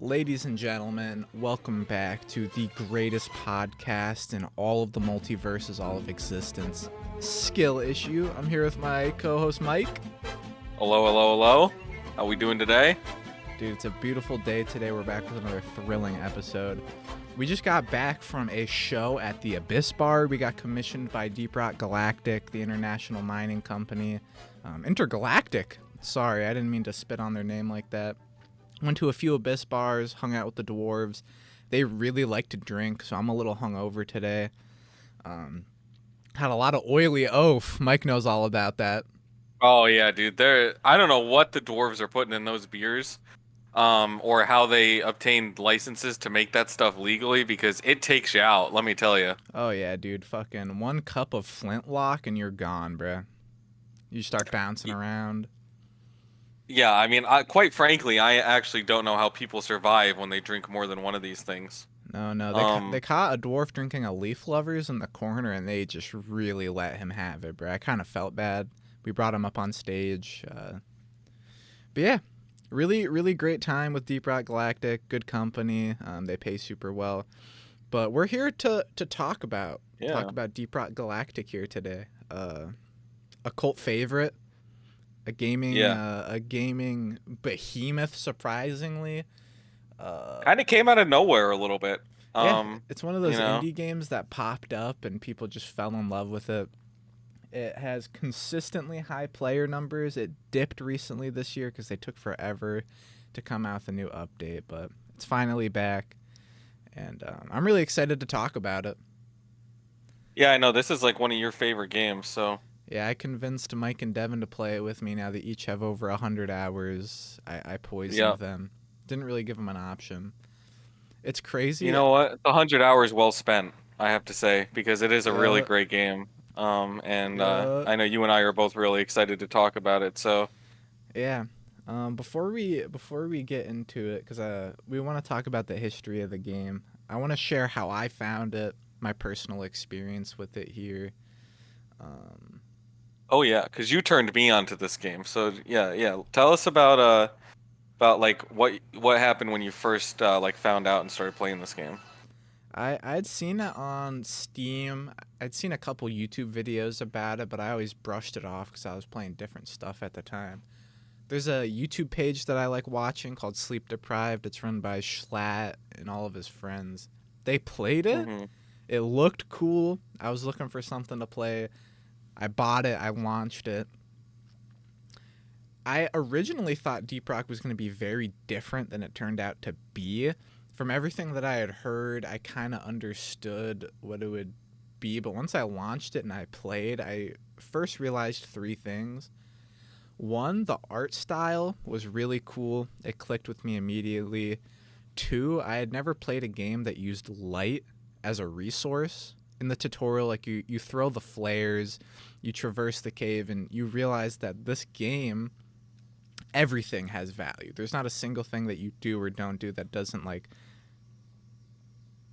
Ladies and gentlemen, welcome back to the greatest podcast in all of the multiverses, all of existence, Skill Issue. I'm here with my co-host Mike. Hello, hello, hello. How we doing today? Dude, it's a beautiful day today. We're back with another thrilling episode. We just got back from a show at the Abyss Bar. We got commissioned by Deep Rock Galactic, the international mining company. Intergalactic. Sorry, I didn't mean to spit on their name like that. Went to a few Abyss bars, hung out with the dwarves. They really like to drink, so I'm a little hungover today. Had a lot of oily oaf. Mike knows all about that. Oh yeah, dude. I don't know what the dwarves are putting in those beers, or how they obtained licenses to make that stuff legally because it takes you out, let me tell you. Oh yeah, dude. Fucking 1 cup of Flintlock and you're gone, bruh. You start bouncing around. Yeah, I mean, quite frankly, I actually don't know how people survive when they drink more than one of these things. No. They Um, caught a dwarf drinking a Leaf Lovers in the corner, and they just really let him have it, bruh. I kind of felt bad. We brought him up on stage. But yeah, really great time with Deep Rock Galactic. Good company. They pay super well. But we're here to talk about yeah. Deep Rock Galactic here today. A cult favorite, Yeah. a gaming behemoth, surprisingly. Kind of came out of nowhere a little bit. Yeah, it's one of You those know. indie games that popped up and people just fell in love with it. It has consistently high player numbers. It dipped recently this year because they took forever to come out with a new update, but it's finally back, and I'm really excited to talk about it. Yeah, I know this is like one of your favorite games, so Yeah, I convinced Mike and Devin to play it with me. Now they each have over 100 hours. I poisoned yeah. them. Didn't really give them an option. It's crazy. You know what? It's 100 hours well spent, I have to say, because it is a really Yeah, great game. And yeah, I know you and I are both really excited to talk about it. So, yeah. Before we get into it, because we want to talk about the history of the game. I want to share how I found it, my personal experience with it here. Um, oh yeah, because you turned me onto this game. So yeah, yeah. Tell us about like what happened when you first like found out and started playing this game. I'd seen it on Steam. I'd seen a couple YouTube videos about it, but I always brushed it off because I was playing different stuff at the time. There's a YouTube page that I like watching called Sleep Deprived. It's run by Schlatt and all of his friends. They played it. Hmm. It looked cool. I was looking for something to play. I bought it. I launched it. I originally thought Deep Rock was going to be very different than it turned out to be. From everything that I had heard, I kind of understood what it would be. But once I launched it and I played, I first realized 3 things. One, the art style was really cool. It clicked with me immediately. 2, I had never played a game that used light as a resource. In the tutorial, like you throw the flares, you traverse the cave, and you realize that this game, everything has value. There's not a single thing that you do or don't do that doesn't like.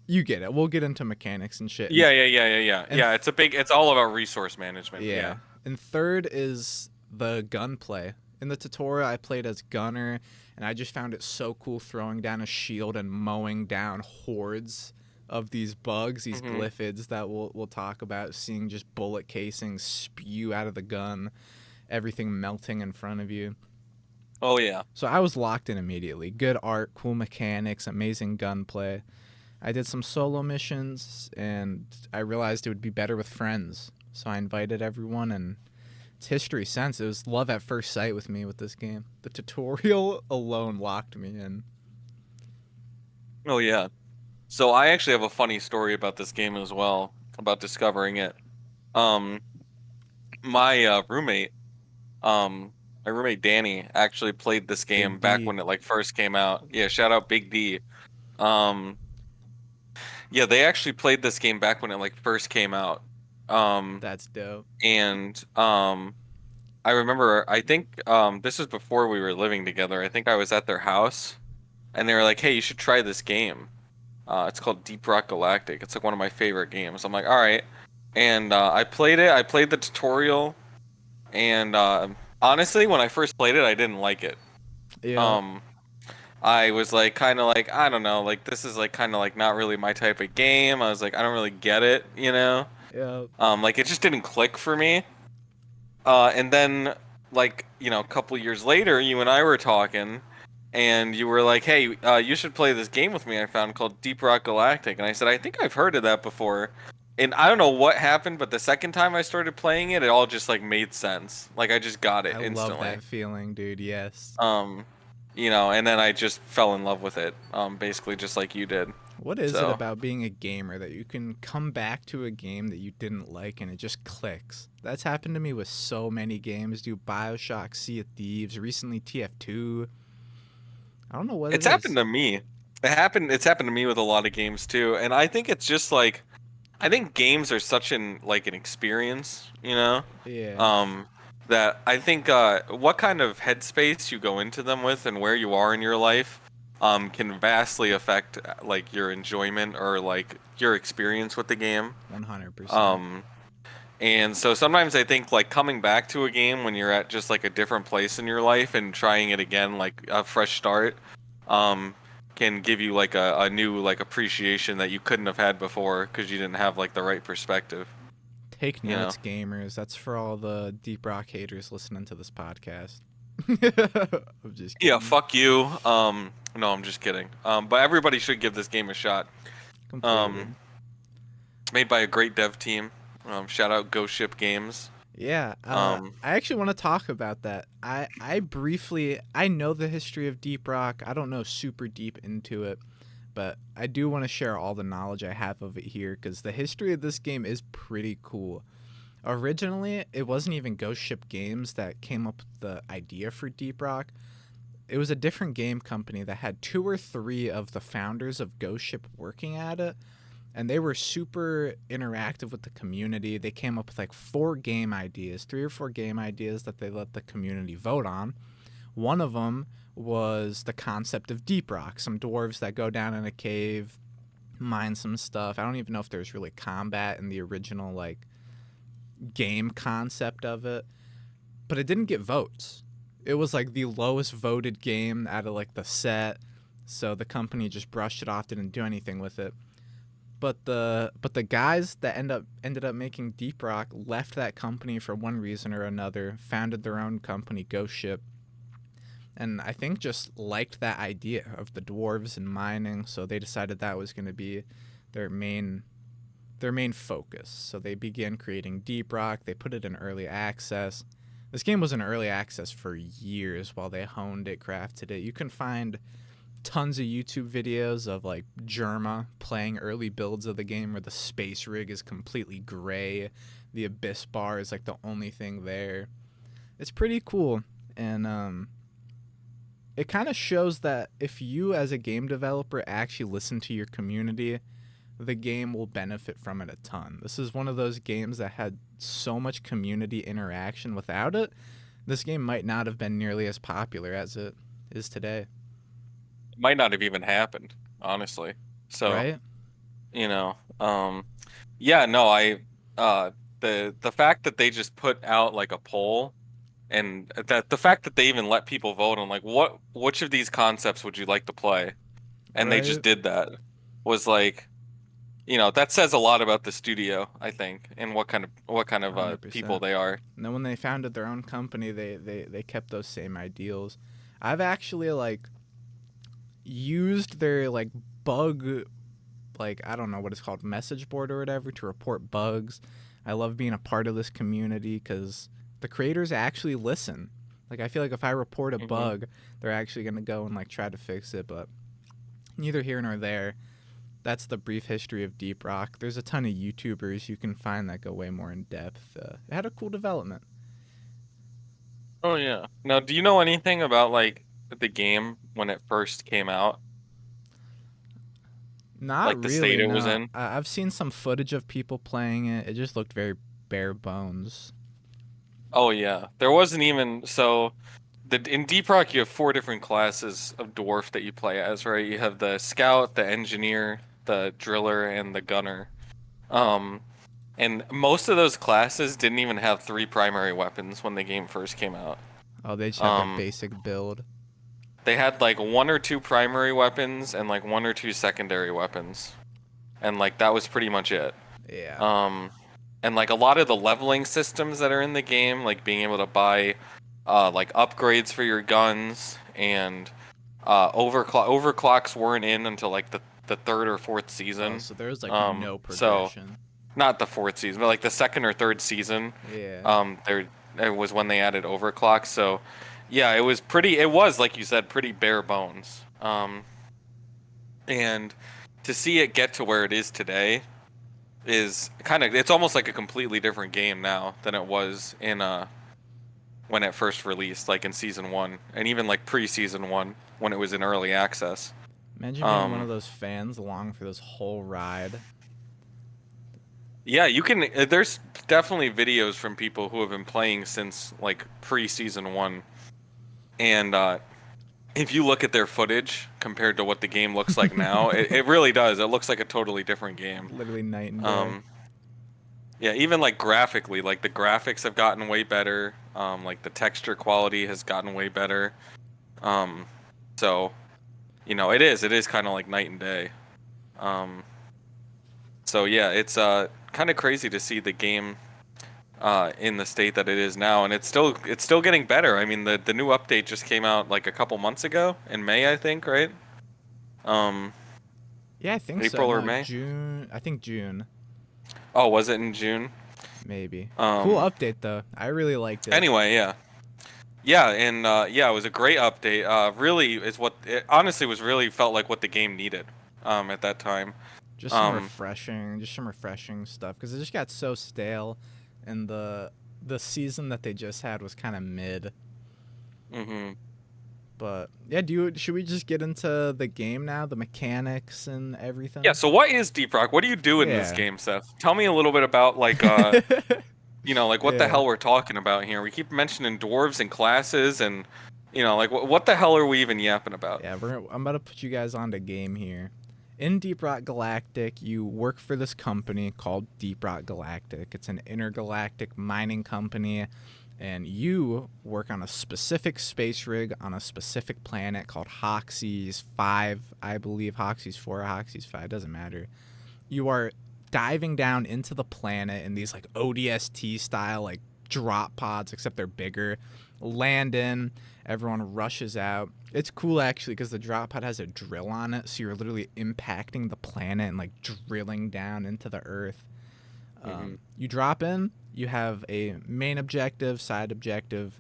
You get it. We'll get into mechanics and shit. Yeah, yeah, yeah, yeah, yeah. And Yeah, it's all about resource management. yeah. Yeah. And third is the gunplay. In the tutorial, I played as Gunner, and I just found it so cool throwing down a shield and mowing down hordes of these bugs, these Hmm. glyphids that we'll talk about, seeing just bullet casings spew out of the gun, everything melting in front of you. Oh yeah. So I was locked in immediately. Good art, cool mechanics, amazing gunplay. I did some solo missions, and I realized it would be better with friends. So I invited everyone, and it's history since. It was love at first sight with me with this game. The tutorial alone locked me in. Oh yeah. So I actually have a funny story about this game as well, about discovering it. Um, my um, my roommate Danny actually played this game Big back D. when it like first came out. Yeah, shout out Big D. Um, yeah, they actually played this game back when it like first came out. Um, That's dope. and I remember I think this was before we were living together. I think I was at their house and they were like, "Hey, you should try this game. It's called Deep Rock Galactic. It's like one of my favorite games." I'm like, "All right." And I played it. I played the tutorial. And honestly, when I first played it, I didn't like it. Yeah. Um, I was like kind of like I don't know, like this is like kind of like not really my type of game. I was like I don't really get it, you know? Yeah. Like it just didn't click for me. And then like, you know, a couple years later, you and I were talking and you were like, "Hey, you should play this game with me I found called Deep Rock Galactic." And I said, "I think I've heard of that before." And I don't know what happened, but the second time I started playing it, it all just like made sense. Like I just got it I love instantly. that feeling, dude. Yes. Um, you know, and then I just fell in love with it, basically just like you did. What is it So about being a gamer that you can come back to a game that you didn't like and it just clicks? That's happened to me with so many games, dude. BioShock, Sea of Thieves, recently TF2. I don't know what it it's happened is. to me. It's happened to me with a lot of games too, and I think it's just like I think games are such an experience, you know, Yeah, um, that I think what kind of headspace you go into them with and where you are in your life, can vastly affect like your enjoyment or like your experience with the game. 100%. Um, and so sometimes I think like coming back to a game when you're at just like a different place in your life and trying it again, like a fresh start, um, can give you like a new like appreciation that you couldn't have had before because you didn't have like the right perspective, Take you know? notes, gamers. That's for all the Deep Rock haters listening to this podcast. I'm just Yeah, kidding. fuck you. No, I'm just kidding. But everybody should give this game a shot. Completely. Um, it's made by a great dev team. Shout out Ghost Ship Games. Yeah, Um, I actually want to talk about that. I briefly I know the history of Deep Rock. I don't know super deep into it, but I do want to share all the knowledge I have of it here because the history of this game is pretty cool. Originally, it wasn't even Ghost Ship Games that came up with the idea for Deep Rock. It was a different game company that had two or three of the founders of Ghost Ship working at it, and they were super interactive with the community. They came up with like four game ideas, three or four game ideas that they let the community vote on. One of them was the concept of deep rock, some dwarves that go down in a cave, mine some stuff. I don't even know if there's really combat in the original like game concept of it, but it didn't get votes. It was like the lowest voted game out of like the set, so the company just brushed it off, didn't do anything with it. But the guys that ended up making Deep Rock left that company for one reason or another, founded their own company, Ghost Ship, and I think just liked that idea of the dwarves and mining, so they decided that was going to be their main their main focus. So they began creating Deep Rock. They put it in early access. This game was in early access for years while they honed it, crafted it. You can find tons of YouTube videos of like Germa playing early builds of the game where the space rig is completely gray. The abyss bar is like the only thing there. It's pretty cool. And it kind of shows that if you as a game developer actually listen to your community, the game will benefit from it a ton. This is one of those games that had so much community interaction. Without it, this game might not have been nearly as popular as it is today, it might not have even happened, honestly. So, right? you know, yeah, no, uh, the fact that they just put out like a poll and that the fact that they even let people vote on like which of these concepts would you like to play, and they just Right? did that was like, you know, that says a lot about the studio, I think, and what kind of people 100%. they are. And then when they founded their own company, they kept those same ideals. I've actually like used their like bug, like I don't know what it's called, message board or whatever, to report bugs. I love being a part of this community because the creators actually listen. Like I feel like if I report a Hmm. bug, they're actually gonna go and like try to fix it. But neither here nor there. That's the brief history of Deep Rock. There's a ton of YouTubers you can find that go way more in depth. It had a cool development. Oh yeah. Now, do you know anything about like the game when it first came out? Not Like the state really, it was no. in? I've seen some footage of people playing it. It just looked very bare bones. Oh yeah. There wasn't even so the in Deep Rock you have four different classes of dwarf that you play as, right? You have the scout, the engineer, the driller, and the gunner. Um, and most of those classes didn't even have three primary weapons when the game first came out. Oh, they just had their Um, basic build. They had like one or two primary weapons and like one or two secondary weapons, and like that was pretty much it. Yeah. Um, and like a lot of the leveling systems that are in the game, like being able to buy like upgrades for your guns and overclocks weren't in until like the third or fourth Oh, season. so there's like no So progression. not the fourth season, but like the second or third season. Yeah. There it was when they added overclock. So yeah, it was pretty. It was like you said, pretty bare bones. And to see it get to where it is today is kind of, it's almost like a completely different game now than it was in when it first released, like in season one, and even like pre-season one when it was in early access. Imagine being one of Um, those fans along for this whole ride. yeah, you can. There's definitely videos from people who have been playing since like pre-season one, and if you look at their footage compared to what the game looks like now, it really does. It looks like a totally different game. Literally night and day. Um, yeah, even like graphically, like the graphics have gotten way better. Like the texture quality has gotten way better. Um, so it is kind of like night and day. Um, so yeah, it's kind of crazy to see the game in the state that it is now, and it's still getting better. I mean, the new update just came out like a couple months ago in May, I think, right? Um, Yeah, I think so. April or No, May? June. I think June, Oh, was it in June? maybe. Cool Um, update though. I really liked it. anyway, yeah. Yeah, and yeah, it was a great update. Really, is what it honestly was really felt like what the game needed at that time. Just Um, some refreshing stuff because it just got so stale, and the season that they just had was kind of mid. hmm But yeah, should we just get into the game now, the mechanics and Yeah, everything? so what is Deep Rock? What do you do in this Yeah. game, Seth? Tell me a little bit about like like what the Yeah. hell we're talking about here. We keep mentioning dwarves and classes and like what the hell are we even yapping about? Yeah, I'm about to put you guys on the game here. In Deep Rock Galactic, you work for this company called Deep Rock Galactic. It's an intergalactic mining company, and you work on a specific space rig on a specific planet called Hoxie's 5, I believe. Hoxie's 4, Hoxie's 5, doesn't matter. You are diving down into the planet in these like ODST style like drop pods, except they're bigger. Land in, everyone rushes out. It's cool actually because the drop pod has a drill on it, so you're literally impacting the planet and like drilling down into the earth. hmm You drop in, you have a main objective, side objective.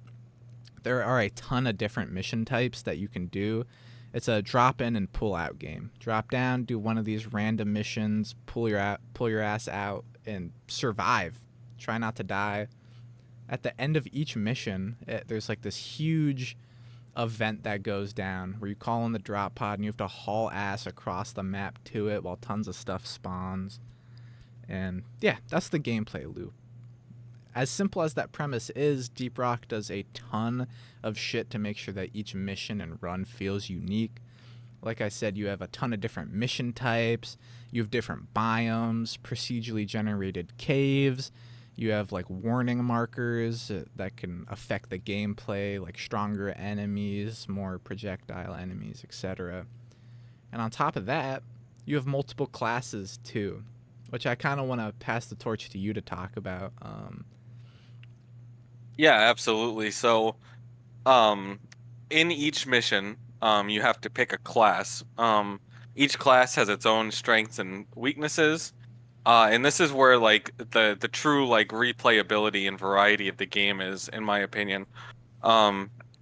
There are a ton of different mission types that you can do. It's a drop in and pull out game. Drop down, do one of these random missions, pull your ass out, and survive. Try not to die. At the end of each mission, there's like this huge event that goes down where you call in the drop pod and you have to haul ass across the map to it while tons of stuff spawns. And yeah, that's the gameplay loop. As simple as that premise is, Deep Rock does a ton of shit to make sure that each mission and run feels unique. Like I said, you have a ton of different mission types, you have different biomes, procedurally generated caves, you have like warning markers that can affect the gameplay, like stronger enemies, more projectile enemies, etc. And on top of that, you have multiple classes too, which I kind of want to pass the torch to you to talk about. Yeah, absolutely. So, um, in each mission, you have to pick a class. Each class has its own strengths and weaknesses. And this is where like the true like replayability and variety of the game is, in my opinion,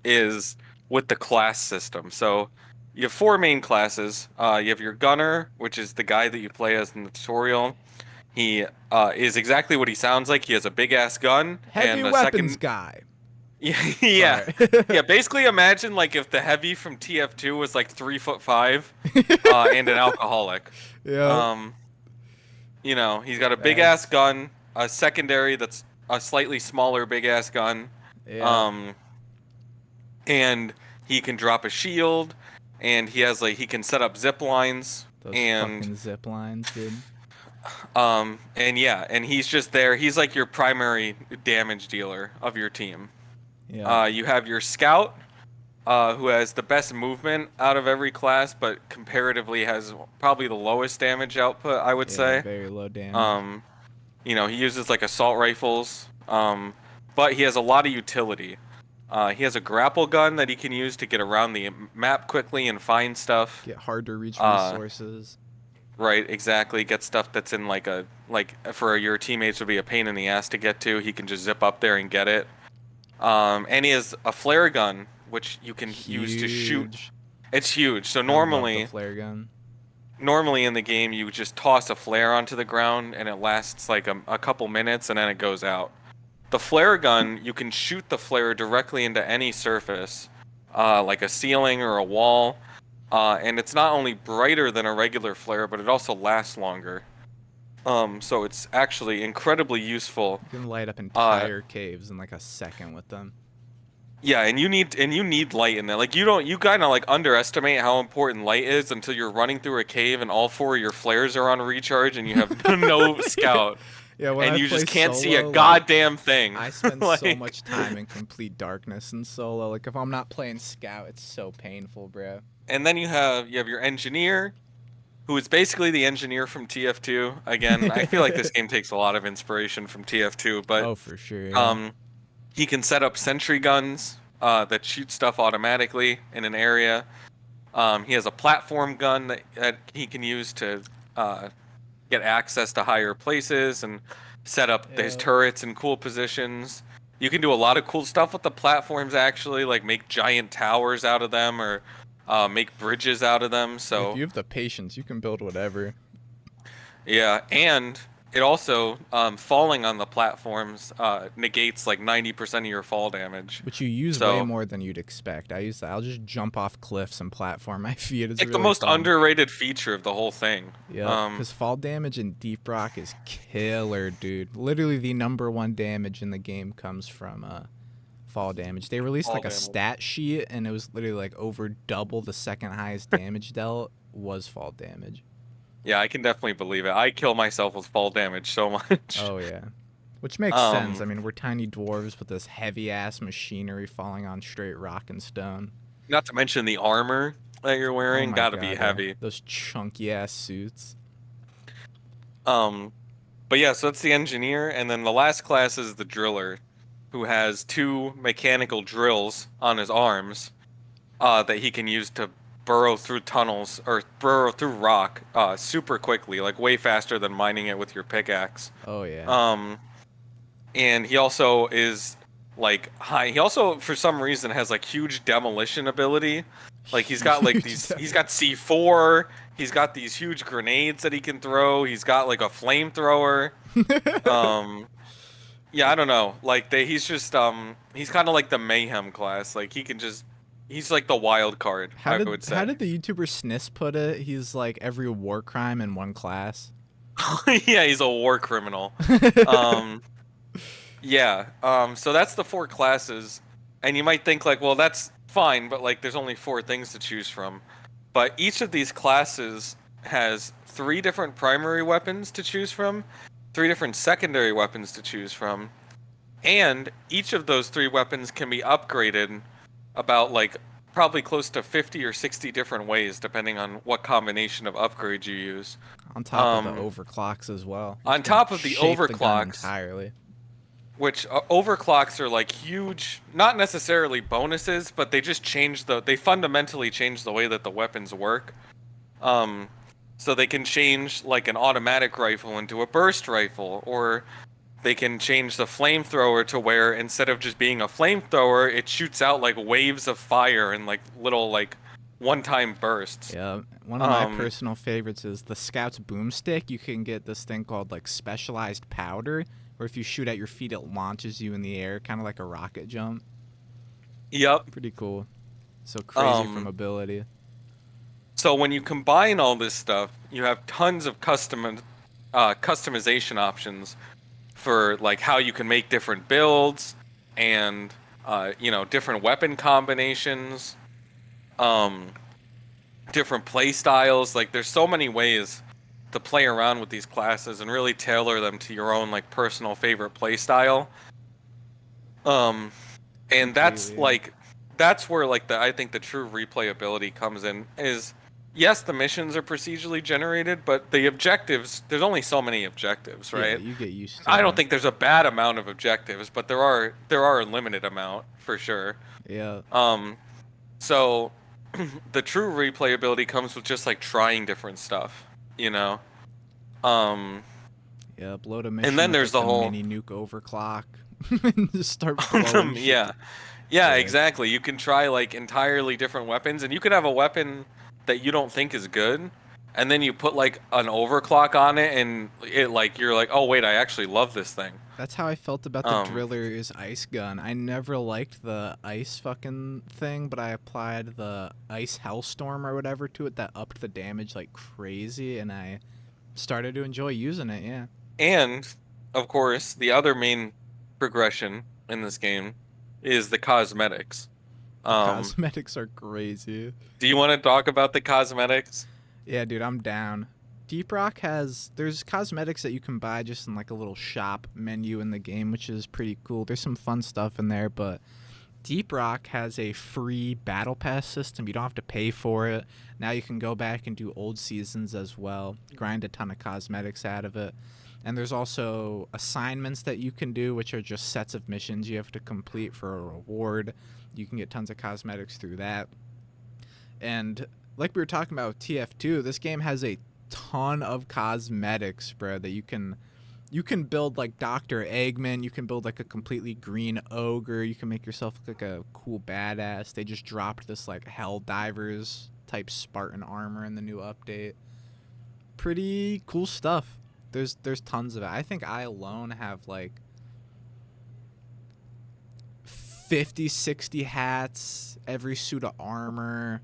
is with the class system. So you have four main classes. You have your gunner, which is the guy that you play as in the tutorial. He is exactly what he sounds like. He has a big ass gun Heavy and a weapons second. guy. Yeah, yeah, Sorry. yeah. Basically, imagine like if the heavy from TF2 was like 3'5", and an alcoholic. Yep. Um, he's got a big ass Facts. gun, a secondary that's a slightly smaller big ass gun, Yep. um, and he can drop a shield, and he can set up zip lines, Those and fucking zip lines, dude. and yeah, and he's just there. He's like your primary damage dealer of your team. Yep. You have your scout, who has the best movement out of every class, but comparatively has probably the lowest damage output, I would Yeah, say. very low damage. Um, he uses like assault rifles, but he has a lot of utility. He has a grapple gun that he can use to get around the map quickly and find stuff. Get hard to reach Uh, resources. right, exactly. Get stuff that's in like for your teammates would be a pain in the ass to get to. He can just zip up there and get it. And he has a flare gun, which you can use to shoot. Huge. It's huge. So I love the normally, flare gun. normally in the game, you just toss a flare onto the ground and it lasts like a couple minutes and then it goes out. The flare gun, you can shoot the flare directly into any surface, like a ceiling or a wall, and it's not only brighter than a regular flare, but it also lasts longer. So it's actually incredibly useful. You can light up Uh, entire caves in like a second with them. yeah, and you need light in there. Like you kind of like underestimate how important light is until you're running through a cave and all four of your flares are on recharge and you have no scout Yeah, when and I you play just can't see a solo, like goddamn thing. I spend so Like. much time in complete darkness in solo. Like if I'm not playing scout, it's so painful, bro. And then you have your engineer, who is basically the engineer from TF2. Again, I feel like this game takes a lot of inspiration from TF2, but Oh, for sure, yeah. um, he can set up sentry guns that shoot stuff automatically in an area. He has a platform gun that he can use to uh, get access to higher places and set up his Yeah. turrets in cool positions. You can do a lot of cool stuff with the platforms, actually, like make giant towers out of them or make bridges out of them. If So you have the patience, you can build whatever. yeah, and it also falling on the platforms negates like 90% of your fall damage. But you use way So more than you'd expect. I use that. I'll just jump off cliffs and platform my feet. It's like the really most fun. underrated feature of the whole thing. Yep, because fall damage in Deep Rock is killer, dude. Literally the #1 damage in the game comes from fall damage. They released Fall like a damage. stat sheet, and it was literally like over double the second highest damage dealt was fall damage. Yeah, I can definitely believe it. I kill myself with fall damage so much. Oh yeah, which makes sense. Um, I mean, we're tiny dwarves with this heavy ass machinery falling on straight rock and stone. Not to mention the armor that you're Oh wearing, my gotta be god, yeah, heavy. those chunky ass suits. Um, but yeah, so that's the engineer, and then the last class is the driller, who has two mechanical drills on his arms, that he can use to burrow through tunnels or burrow through rock, super quickly, like way faster than mining it with your pickaxe. Oh yeah. Um, and he also is like high. He also, for some reason, has like huge demolition ability. Like he's got like Huge these. He's got C4. He's got these huge grenades that he can throw. He's got like a flamethrower. Um, yeah, I don't know. Like he's just he's kind of like the mayhem class. Like he can just. He's like the wild card, How I did would how say. did the YouTuber Snis put it? He's like every war crime in one class. Yeah, he's a war criminal. Um, Yeah. So that's the four classes, and you might think like, well, that's fine, but like, there's only four things to choose from. But each of these classes has three different primary weapons to choose from, three different secondary weapons to choose from, and each of those three weapons can be upgraded about like probably close to 50 or 60 different ways, depending on what combination of upgrades you use. On top of the Um, overclocks as well, which on can top of the shape the gun overclocks, entirely. which overclocks are like huge, not necessarily bonuses, but they fundamentally change the way that the weapons work. Um, so they can change like an automatic rifle into a burst rifle, or they can change the flamethrower to where instead of just being a flamethrower, it shoots out like waves of fire and like little like one-time bursts. Yeah, one of my Um, personal favorites is the Scout's boomstick. You can get this thing called like specialized powder, where if you shoot at your feet, it launches you in the air, kind of like a rocket jump. yep. Pretty cool. So crazy for Um, mobility. So when you combine all this stuff, you have tons of customization options for like how you can make different builds and different weapon combinations, um, different play styles. Like there's so many ways to play around with these classes and really tailor them to your own like personal favorite play style. Um, and that's Completely. Yeah. like that's where like the I think the true replayability comes in is yes, the missions are procedurally generated, but the objectives, there's only so many objectives, Yeah, right? you get used to I don't them. think there's a bad amount of objectives, but there are a limited amount for sure. Yeah, Um, so the true replayability comes with just like trying different stuff, you know. Um, yeah. Load a and mission then with there's like the the whole mini nuke overclock and just start blowing shit. yeah. Yeah, Yeah, exactly. You can try like entirely different weapons, and you could have a weapon that you don't think is good, and then you put like an overclock on it, and it like you're like, oh wait, I actually love this thing. that's how I felt about the Um, driller's ice gun. I never liked the ice fucking thing, but I applied the ice hellstorm or whatever to it that upped the damage like crazy, and I started to enjoy using it. Yeah, and of course, the other main progression in this game is the cosmetics. the Um, cosmetics are crazy. do you want to talk about the cosmetics? Yeah, dude, I'm down. Deep Rock has there's cosmetics that you can buy just in like a little shop menu in the game, which is pretty cool. There's some fun stuff in there, but Deep Rock has a free battle pass system. You don't have to pay for it. Now you can go back and do old seasons as well, grind a ton of cosmetics out of it. And there's also assignments that you can do, which are just sets of missions you have to complete for a reward. You can get tons of cosmetics through that. And like we were talking about with TF2, this game has a ton of cosmetics, bro, that you can build like Dr. Eggman, you can build like a completely green ogre, you can make yourself look like a cool badass. They just dropped this like Hell Divers type Spartan armor in the new update. Pretty cool stuff. There's tons of it. I think I alone have like 50, 60 hats, every suit of armor.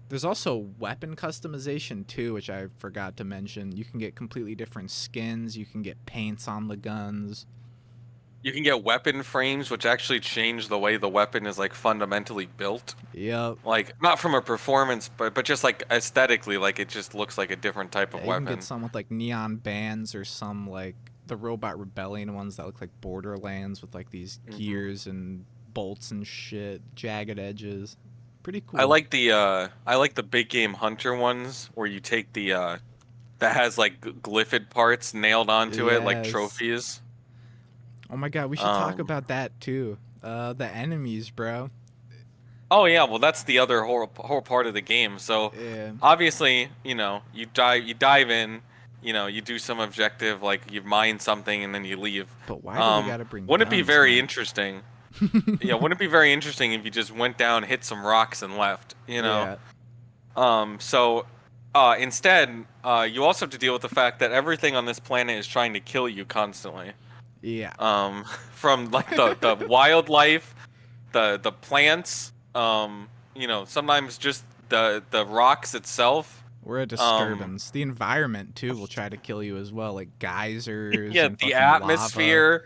There's also weapon customization too, which I forgot to mention. You can get completely different skins. You can get paints on the guns. You can get weapon frames, which actually change the way the weapon is like fundamentally built. Yep. Like not from a performance, but just like aesthetically, like it just looks like a different type Yeah, of you can get weapon. some with like neon bands or some like the Robot Rebellion ones that look like Borderlands with like these Hmm. gears and bolts and shit, jagged edges. Pretty I cool. like the I like the big game hunter ones where you take the that has like glyphid parts nailed onto it like Yes. trophies. Oh my god, we should talk Um, about that too. The enemies, bro. oh yeah, well that's the other whole part of the game. So Yeah. obviously, you dive in, you do some objective like you mine something and then you leave. But why do we Um, gotta bring wouldn't it be guns, very man? interesting? Yeah, wouldn't it be very interesting if you just went down, hit some rocks and left, you know? Yeah. So instead, you also have to deal with the fact that everything on this planet is trying to kill you constantly. Yeah. From like the wildlife, the plants, sometimes just the rocks itself. We're a Um, disturbance. The environment too will try to kill you as well, like geysers yeah, and the fucking lava. atmosphere.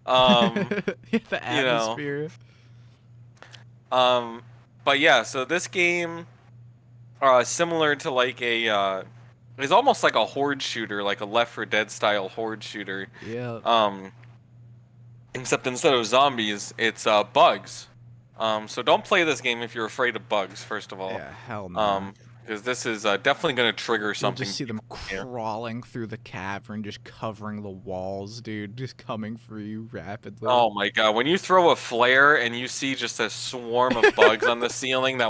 Um, Yeah, the you know, atmosphere. um, but yeah, so this game, similar to like is almost like a horde shooter, like a Left 4 Dead style horde shooter. Yeah. Um, Except instead of zombies, it's bugs. So don't play this game if you're afraid of bugs, first of all. Yeah, hell no. Um, because this is definitely going to trigger You'll just something see deep them in you. crawling through the cavern, just covering the walls, dude. Just coming for you rapidly. Oh my god, when you throw a flare and you see just a swarm of bugs on the ceiling that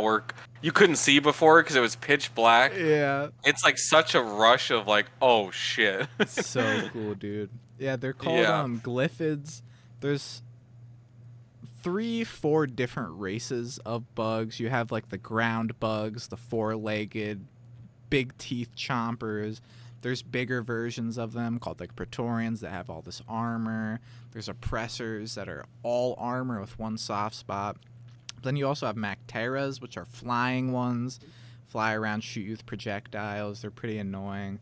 you couldn't see before because it was pitch black, Yeah. it's like such a rush of like, oh shit. So cool, dude. Yeah, they're called Yeah. glyphids. There's three, four different races of bugs. You have like the ground bugs, the four-legged, big teeth chompers. There's bigger versions of them called like Praetorians that have all this armor. There's oppressors that are all armor with one soft spot. Then you also have Macteras, which are flying ones, fly around, shoot you with projectiles. They're pretty annoying.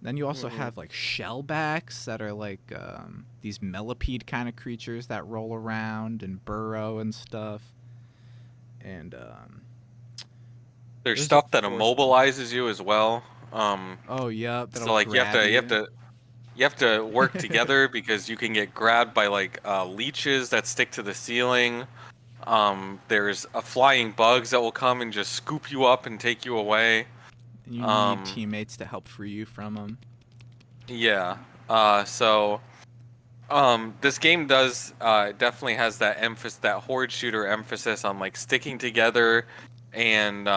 Then you also Hmm. have like shellbacks that are like these millipede kind of creatures that roll around and burrow and stuff. And There's there's a stuff that fourth one. immobilizes you as well. Oh, yep, So that'll like you have grab to you have you. to you have to work together because you can get grabbed by like leeches that stick to the ceiling. There's a flying bugs that will come and just scoop you up and take you away. And you need Um, teammates to help free you from them. yeah. So this game does definitely has that emphasis, that horde shooter emphasis on like sticking together and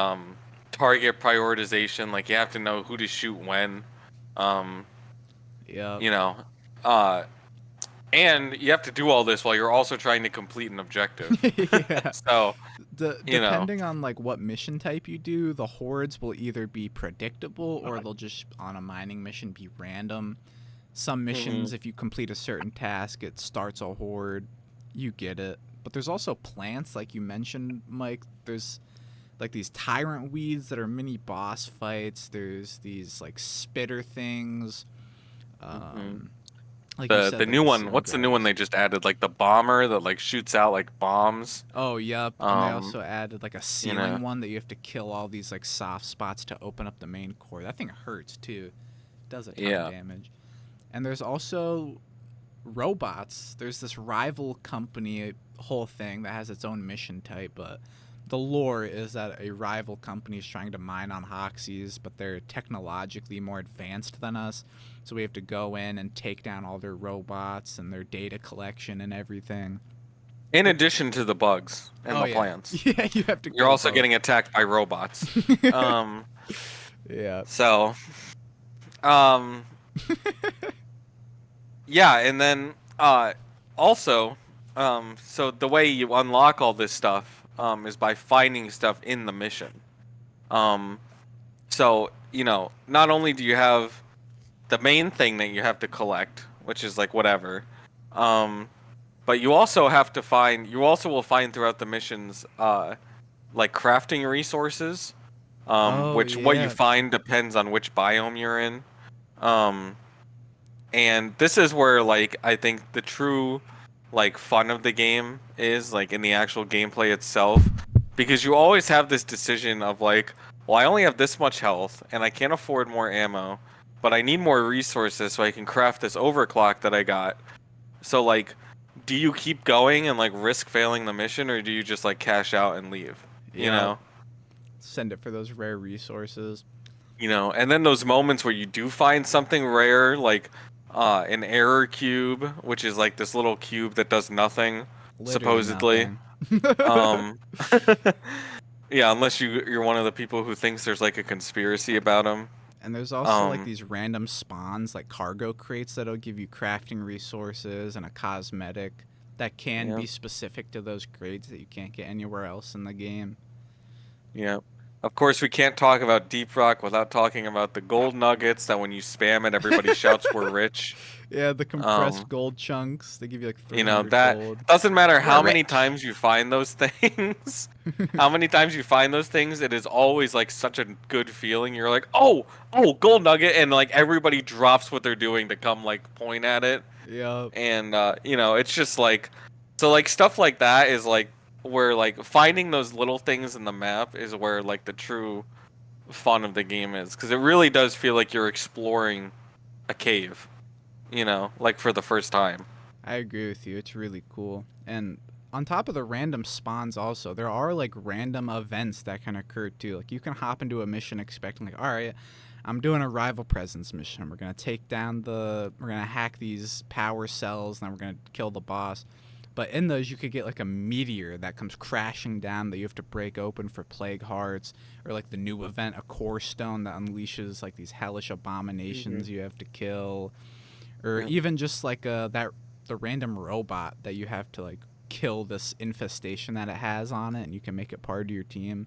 target prioritization. Like you have to know who to shoot when. Um, Yep. you know, uh, and you have to do all this while you're also trying to complete an objective. Yeah. So, you know, Depending on like what mission type you do, the hordes will either be predictable or they'll just on a mining mission be random. Some missions, mhm. if you complete a certain task, it starts a horde. You get it. But there's also plants, like you mentioned, Mike. There's like these tyrant weeds that are mini boss fights. There's these like spitter things. Mhm. Um, like you The said, like new the one, ceiling what's the new one dragons. they just added? Like the bomber that like shoots out like bombs. Oh, yep. And they Um, also added like a you ceiling know, one that you have to kill all these like soft spots to open up the main core. That thing hurts too. It does a ton of yeah. damage. And there's also robots. There's this rival company whole thing that has its own mission type, but the lore is that a rival company is trying to mine on Hoxies, but they're technologically more advanced than us. So we have to go in and take down all their robots and their data collection and everything. In addition to the bugs and Oh the yeah. plants, Yeah, you have to you're kill also both. getting attacked by robots. Um, Yeah. so, um, yeah, and then also, so the way you unlock all this stuff is by finding stuff in the mission. Um, so not only do you have the main thing that you have to collect, which is like whatever, um, but you also will find throughout the missions, like crafting resources, Oh which what you yeah. find depends on which biome you're in. Um, and this is where like I think the true like fun of the game is like in the actual gameplay itself, because you always have this decision of like, well, I only have this much health and I can't afford more ammo, but I need more resources so I can craft this overclock that I got. So like, do you keep going and like risk failing the mission, or do you just like cash out and leave? You Yep. know? Send it for those rare resources. And then those moments where you do find something rare, like an error cube, which is like this little cube that does nothing, Literally supposedly. nothing. Um, yeah, unless you're one of the people who thinks there's like a conspiracy about them. And there's also like Um, these random spawns, like cargo crates that'll give you crafting resources and a cosmetic that can yeah, be specific to those crates that you can't get anywhere else in the game. yeah. Of course, we can't talk about Deep Rock without talking about the gold nuggets that when you spam it, everybody shouts we're rich. Yeah, the compressed Um, gold chunks. They give you like 300 that gold. doesn't matter We're how many rich. times you find those things. How many times you find those things, it is always like such a good feeling. You're like, oh, gold nugget, and like everybody drops what they're doing to come like point at it, Yep. and it's just like, so like stuff like that is like where like finding those little things in the map is where like the true fun of the game is, because it really does feel like you're exploring a cave, like for the first time. I agree with you. It's really cool. And on top of the random spawns also, there are like random events that can occur too. Like you can hop into a mission expecting like, all right, I'm doing a rival presence mission. We're gonna hack these power cells and then we're gonna kill the boss. But in those, you could get like a meteor that comes crashing down that you have to break open for plague hearts, or like the new event, a core stone that unleashes like these hellish Hmm. abominations you have to kill, or Yeah. even just like the random robot that you have to like kill this infestation that it has on it, and you can make it part of your team,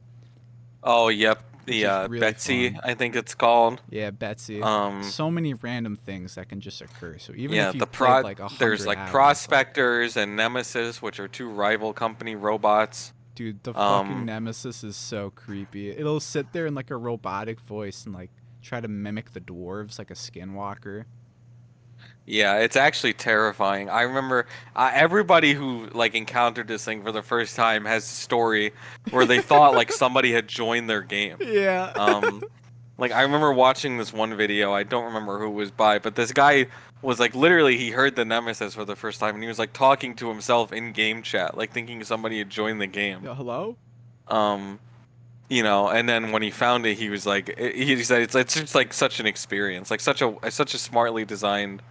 Oh, yep. which The is really Betsy, fun. I think it's called. Yeah, Betsy. Um, So many random things that can just occur. So even yeah, if you've played like a there's hundred like hours, like, Prospectors and Nemesis, which are two rival company robots. dude, the fucking Um, Nemesis is so creepy. It'll sit there in like a robotic voice and like try to mimic the dwarves like a skinwalker. yeah, it's actually terrifying. I remember everybody who like encountered this thing for the first time has a story where they thought like somebody had joined their game. Yeah. Um, Like I remember watching this one video, I don't remember who it was by, but this guy was like literally he heard the Nemesis for the first time and he was like talking to himself in game chat, like thinking somebody had joined the game. Yo, hello? Um, and then when he found it, he was like he said it's just like such an experience, like such a smartly designed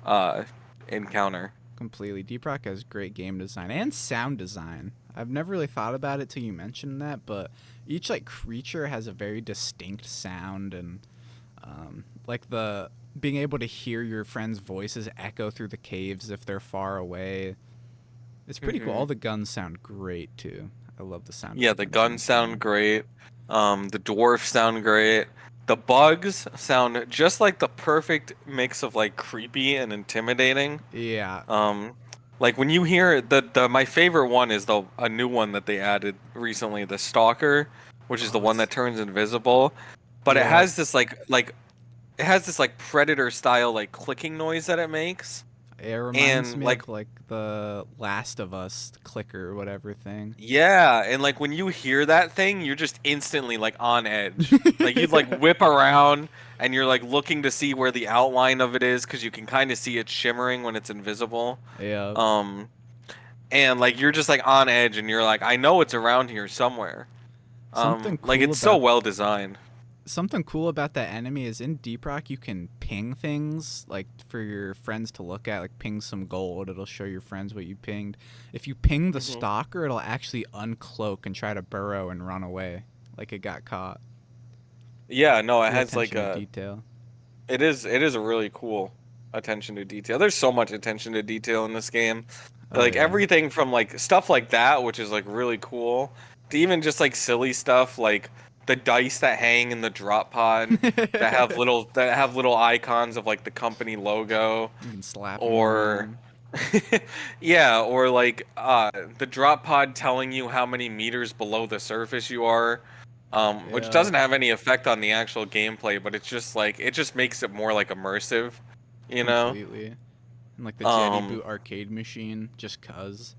uh encounter. Completely. Deep Rock has great game design and sound design. I've never really thought about it till you mentioned that, but each like creature has a very distinct sound, and like the being able to hear your friends' voices echo through the caves if they're far away. It's pretty cool. Hmm. All the guns sound great too. I love the sound of Yeah, the the guns in guns this sound game. great. The dwarfs sound great. The bugs sound just like the perfect mix of like creepy and intimidating. Yeah. Um, like when you hear the my favorite one is the a new one that they added recently, the stalker, which is the Oh, one that it's turns invisible. But it yeah. has this like it has this like predator style like clicking noise that it makes. It reminds And me like of like the Last of Us clicker or whatever thing. yeah, and like when you hear that thing, you're just instantly like on edge. Like you'd like Yeah. whip around and you're like looking to see where the outline of it is because you can kind of see it shimmering when it's invisible. Yeah. Um, and like you're just like on edge and you're like, I know it's around here somewhere. Something Like cool it's so about well designed. that enemy is in Deep Rock you can ping things like for your friends to look at, like ping some gold. It'll show your friends what you pinged. If you ping the Hmm. stalker, it'll actually uncloak and try to burrow and run away, like it got caught. Yeah, no, it Cool has like attention to a detail. it is a really cool attention to detail. There's so much attention to detail in this game. Oh Like yeah. everything from like stuff like that, which is like really cool, to even just like silly stuff like the dice that hang in the drop pod that have little icons of like the company logo You can slap them or around. yeah, or like the drop pod telling you how many meters below the surface you are. Which Yeah, doesn't have any effect on the actual gameplay, but it's just like it just makes it more like immersive, you know? completely. And like the Jetty Um, Boot arcade machine, just cuz.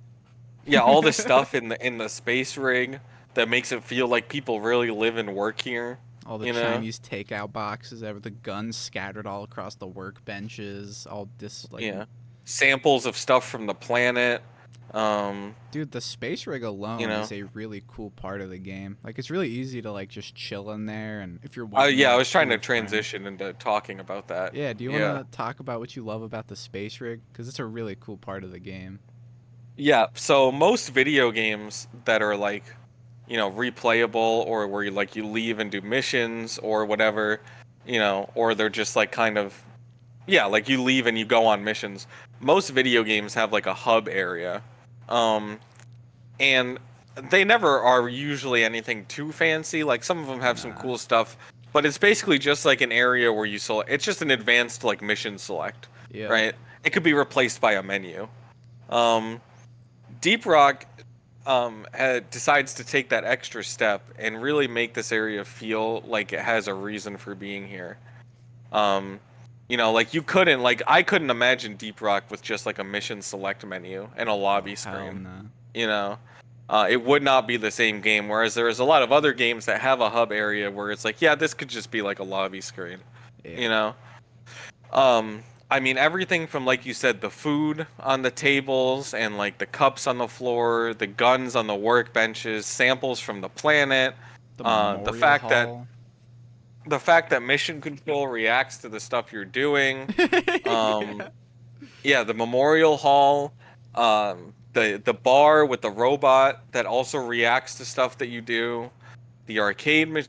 yeah, all the stuff in the space rig that makes it feel like people really live and work here, All the you know? Chinese takeout boxes, ever the guns scattered all across the workbenches, all this like Yeah. Samples of stuff from the planet. Um, dude, the space rig you alone know. is a really cool part of the game. Like it's really easy to like just chill in there, and if you're waiting Yeah, I like was for trying to your friend. transition into talking about that. Yeah, do you want Yeah. to talk about what you love about the space rig? Cuz it's a really cool part of the game. Yeah, so most video games that are like, replayable or where you leave and do missions or whatever, or they're just like kind of yeah, like you leave and you go on missions. Most video games have like a hub area. Um and they never are usually anything too fancy. Like some of them have some Nah. cool stuff, but it's basically just like an area where you select it's just an advanced like mission select, Yeah. right? It could be replaced by a menu. Um Deep Rock decides to take that extra step and really make this area feel like it has a reason for being here. Um, like I couldn't imagine Deep Rock with just like a mission select menu and a Oh, lobby hell screen. no. You know, it would not be the same game. Whereas there's a lot of other games that have a hub area where it's like, yeah, this could just be like a lobby screen. Yeah. You know. I mean everything from like you said, the food on the tables and like the cups on the floor, the guns on the workbenches, samples from the planet, The the Memorial fact that Hall. mission control reacts to the stuff you're doing. Um, Yeah. yeah, the memorial hall, the bar with the robot that also reacts to stuff that you do. The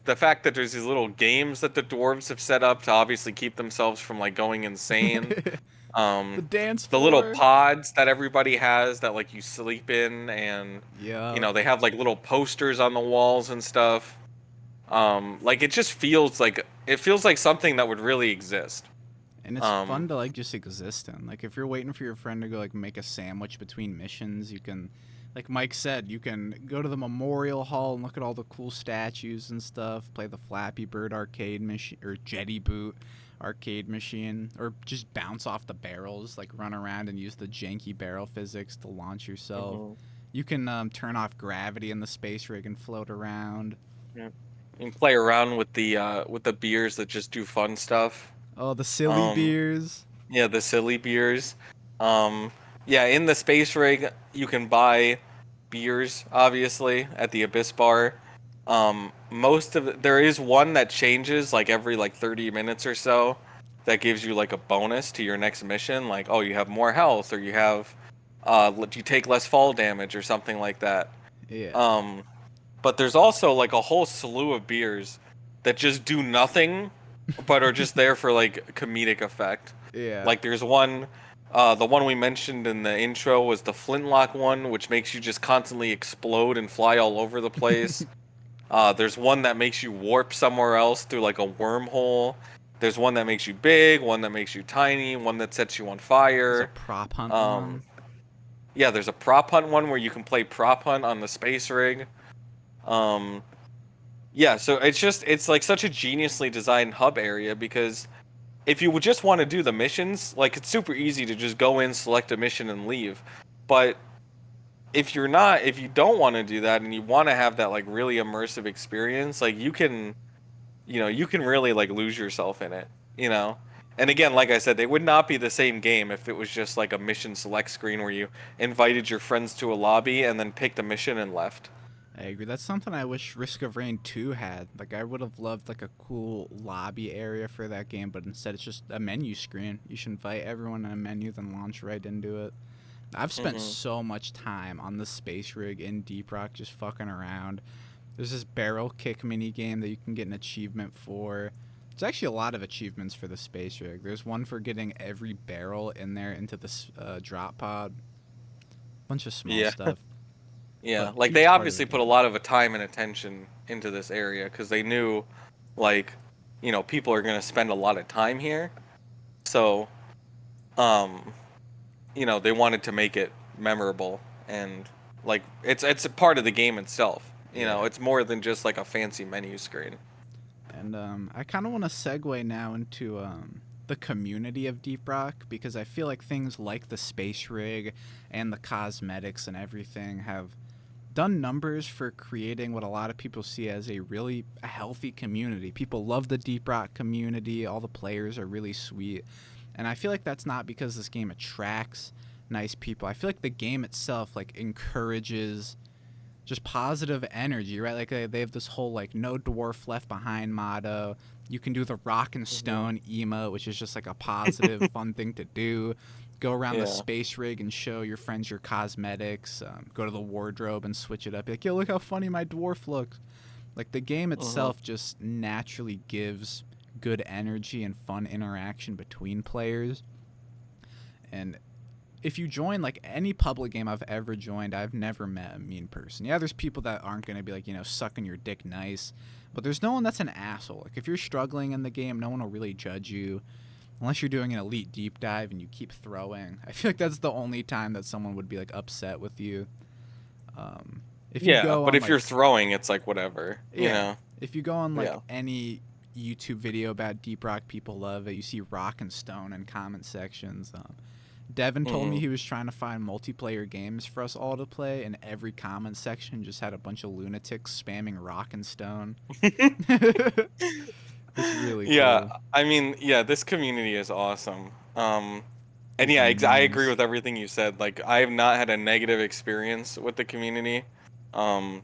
the fact that there's these little games that the dwarves have set up to obviously keep themselves from like going insane. The Um, dance the little floor. pods that everybody has that like you sleep in, and Yeah. they have like little posters on the walls and stuff. Like it feels like something that would really exist. And it's Um, fun to like just exist in. Like if you're waiting for your friend to go like make a sandwich between missions, you can, like Mike said, you can go to the Memorial Hall and look at all the cool statues and stuff. Play the Flappy Bird arcade machine or Jetty Boot arcade machine, or just bounce off the barrels. Like run around and use the janky barrel physics to launch yourself. mhm. You can turn off gravity in the space rig and float around. Yeah. You can play around with the beers that just do fun stuff. Oh, the silly Um, beers. yeah, the silly beers. Um, yeah, in the space rig you can buy beers, obviously, at the Abyss Bar. There is one that changes like every like 30 minutes or so that gives you like a bonus to your next mission, like oh you have more health or you take less fall damage or something like that. Yeah, Um, but there's also like a whole slew of beers that just do nothing, but are just there for like comedic effect. yeah. Like the one we mentioned in the intro was the flintlock one, which makes you just constantly explode and fly all over the place. There's one that makes you warp somewhere else through like a wormhole. There's one that makes you big, one that makes you tiny, one that sets you on There's a fire. prop hunt Um, one. yeah, there's a prop hunt one where you can play prop hunt on the space rig. Um, Yeah, so it's like such a geniusly designed hub area because if you would just want to do the missions, like it's super easy to just go in, select a mission and leave. But if you don't want to do that and you want to have that like really immersive experience, like you can really like lose yourself in it, you know? And again, like I said, they would not be the same game if it was just like a mission select screen where you invited your friends to a lobby and then picked a mission and left. I agree. That's something I wish Risk of Rain 2 had. Like, I would have loved, like, a cool lobby area for that game, but instead it's just a menu screen. You should invite everyone in a menu, then launch right into it. I've spent Hmm. so much time on the space rig in Deep Rock just fucking around. There's this barrel kick mini game that you can get an achievement for. There's actually a lot of achievements for the space rig. There's one for getting every barrel in there into the drop pod. Bunch of small Yeah. stuff, Yeah, but like they each part of the obviously put a game. lot of a time and attention into this area because they knew, like, people are gonna spend a lot of time here. So, um, they wanted to make it memorable and like it's a part of the game itself. Yeah. It's more than just like a fancy menu screen. And I kind of want to segue now into the community of Deep Rock because I feel like things like the space rig and the cosmetics and everything have done numbers for creating what a lot of people see as a really healthy community. People love the Deep Rock community. All the players are really sweet. And I feel like that's not because this game attracts nice people. I feel like the game itself like encourages just positive energy, right? Like they have this whole like no dwarf left behind motto. You can do the rock and Hmm. stone emote, which is just like a positive, fun thing to do. Go around the Yeah. space rig and show your friends your cosmetics. Go to the wardrobe and switch it up. Be like, yo, look how funny my dwarf looks. Like the game Hmm. itself just naturally gives good energy and fun interaction between players. And if you join like any public game I've ever joined, I've never met a mean person. Yeah, there's people that aren't gonna be like, sucking your dick nice, but there's no one that's an asshole. Like if you're struggling in the game, no one will really judge you unless you're doing an elite deep dive and you keep throwing. I feel like that's the only time that someone would be like upset with you. Um, if you Yeah, go but on if like you're throwing, it's like whatever, you yeah, know. if you go on like Yeah. any YouTube video about deep rock, people love it. You see rock and stone in comment sections. Devin told me Hmm. he was trying to find multiplayer games for us all to play, and every comment section just had a bunch of lunatics spamming rock and stone. It's really Yeah, cool. I mean, yeah, this community is awesome. And Like yeah, the I agree memes. with everything you said. Like, I have not had a negative experience with the community. Um,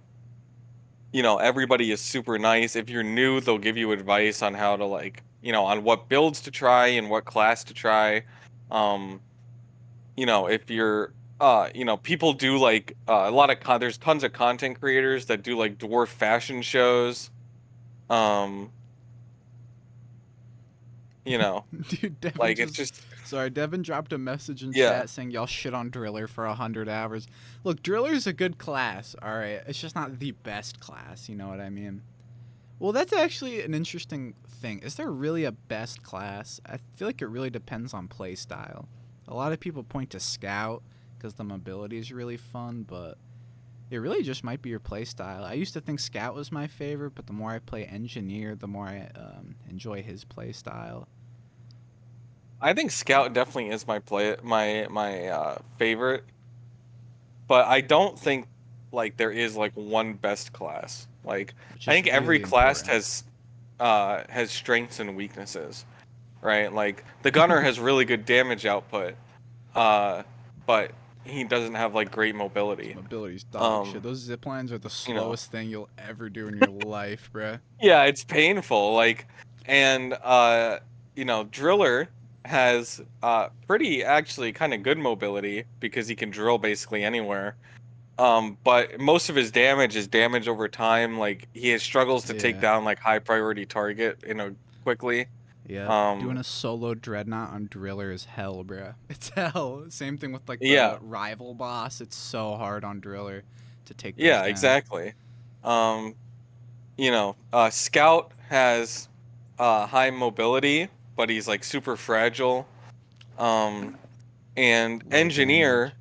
everybody is super nice. If you're new, they'll give you advice on how to like, on what builds to try and what class to try. Um, if you're people do like a lot of there's tons of content creators that do like dwarf fashion shows. Um, you know, Dude, Devin like it's just. just Sorry, Devin dropped a message in yeah. chat saying y'all shit on Driller for 100 hours. Look, Driller's a good class, alright? It's just not the best class, you know what I mean? Well, that's actually an interesting thing. Is there really a best class? I feel like it really depends on play style. A lot of people point to Scout because the mobility is really fun, but it really just might be your play style. I used to think Scout was my favorite, but the more I play Engineer, the more I enjoy his play style. I think Scout definitely is my favorite, but I don't think like there is like one best class. Like which I is think every really class important. has strengths and weaknesses, right? Like the gunner has really good damage output, uh, but he doesn't have like great His mobility. mobility's dog shit. Um, Those zip lines are the you know, slowest thing you'll ever do in your life, bruh. yeah, it's painful. Like, and Driller has pretty actually kind of good mobility because he can drill basically anywhere. But most of his damage is damage over time. Like he has struggles to take Yeah. down like high priority target, quickly. Yep. Doing Um, a solo dreadnought on Driller is hell, bruh. It's hell. Same thing with like yeah, the rival boss. It's so hard on Driller to take those yeah, down. exactly. Um, Scout has high mobility, but he's like super fragile. Um, and Low damage.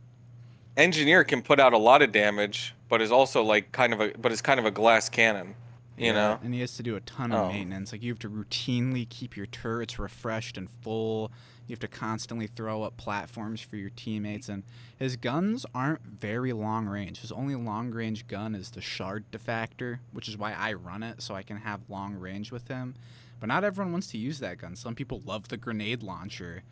Engineer can put out a lot of damage, but is also like kind of a glass cannon, you Yeah, know? and he has to do a ton of Um, maintenance. Like you have to routinely keep your turrets refreshed and full. You have to constantly throw up platforms for your teammates, and his guns aren't very long range. His only long range gun is the Shard Defactor, which is why I run it so I can have long range with him. But not everyone wants to use that gun. Some people love the grenade launcher.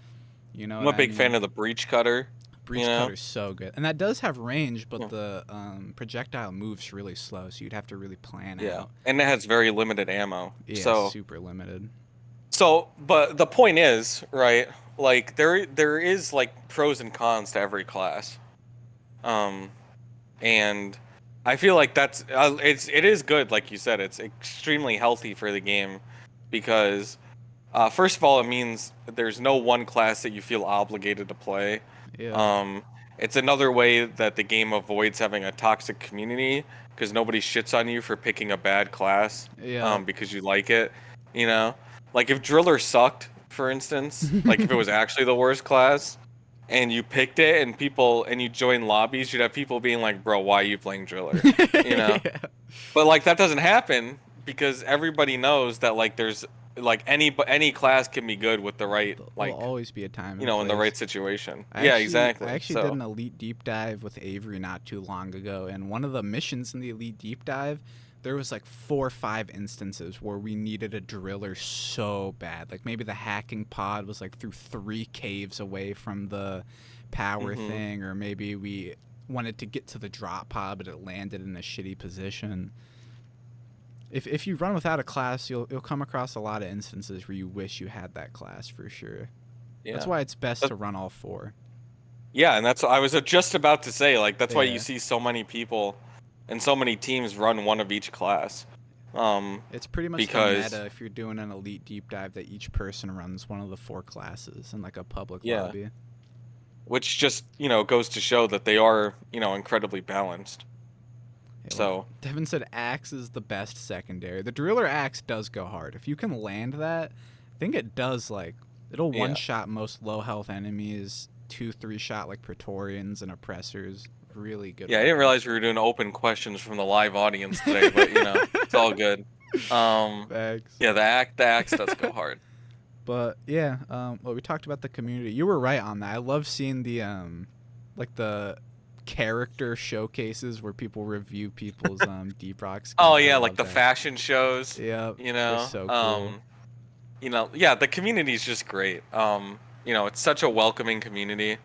You know I'm what a I big fan mean? of the breach cutter, you Breach know? Cutter's so good, and that does have range, but Yeah. the projectile moves really slow, so you'd have to really plan Yeah. out. And it has very limited ammo. Yeah, super limited. But the point is, right? Like there is like pros and cons to every class. Um, and I feel like it is good, like you said. It's extremely healthy for the game because first of all, it means there's no one class that you feel obligated to play. Yeah, Um, it's another way that the game avoids having a toxic community because nobody shits on you for picking a bad class yeah. because you like it. You know, like if Driller sucked, for instance, like if it was actually the worst class, and you picked it and you join lobbies, you'd have people being like, "Bro, why are you playing Driller?" You know. Yeah. But like that doesn't happen because everybody knows that like there's like any class can be good with the right There'll like always be a time and in the right place. situation. I Yeah, actually, I exactly. actually did So an elite deep dive with Avery not too long ago, and one of the missions in the elite deep dive, there was like 4 or 5 instances where we needed a driller so bad. Like maybe the hacking pod was like through 3 caves away from the power hmm thing, or maybe we wanted to get to the drop pod, but it landed in a shitty position. If you run without a class, you'll come across a lot of instances where you wish you had that class for sure. That's yeah. why it's best That, to run all 4. yeah, and that's what I was just about to say. Like that's why you Yeah. see so many people and so many teams run one of each class. It's pretty much the Because meta if you're doing an elite deep dive that each person runs one of the 4 classes in like a public yeah, lobby. which just, goes to show that they are, incredibly balanced. Hey, well, So, Devin said axe is the best secondary. The driller axe does go hard. If you can land that, I think it does like it'll one yeah. shot most low health enemies, 2, 3 shot like Praetorians and oppressors. Really good Yeah, I didn't weapon. realize we were doing open questions from the live audience today, but it's all good. Um, Facts. yeah, the axe does go hard. But yeah, well, we talked about the community. You were right on that. I love seeing the like the character showcases where people review people's deep rock Oh skins. I yeah, like love the that. fashion shows, Yep, you they're know. so cool. Um, yeah, the community is just great. It's such a welcoming community.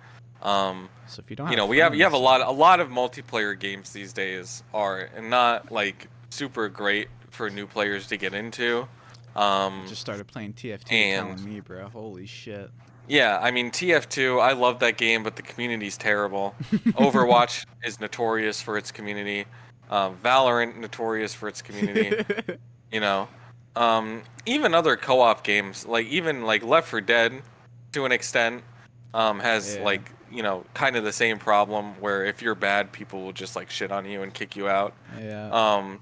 Um, So if you don't have you have friends, a lot of multiplayer games these days are not like super great for new players to get into. I Um, just started playing TF2. You're and telling me, bro. Holy shit. Yeah, I mean TF2, I love that game, but the community's terrible. Overwatch is notorious for its community. Valorant notorious for its community. You know, even other co-op games, like even like Left 4 Dead, to an extent, has Yeah. like kind of the same problem where if you're bad, people will just like shit on you and kick you out. Yeah. Um,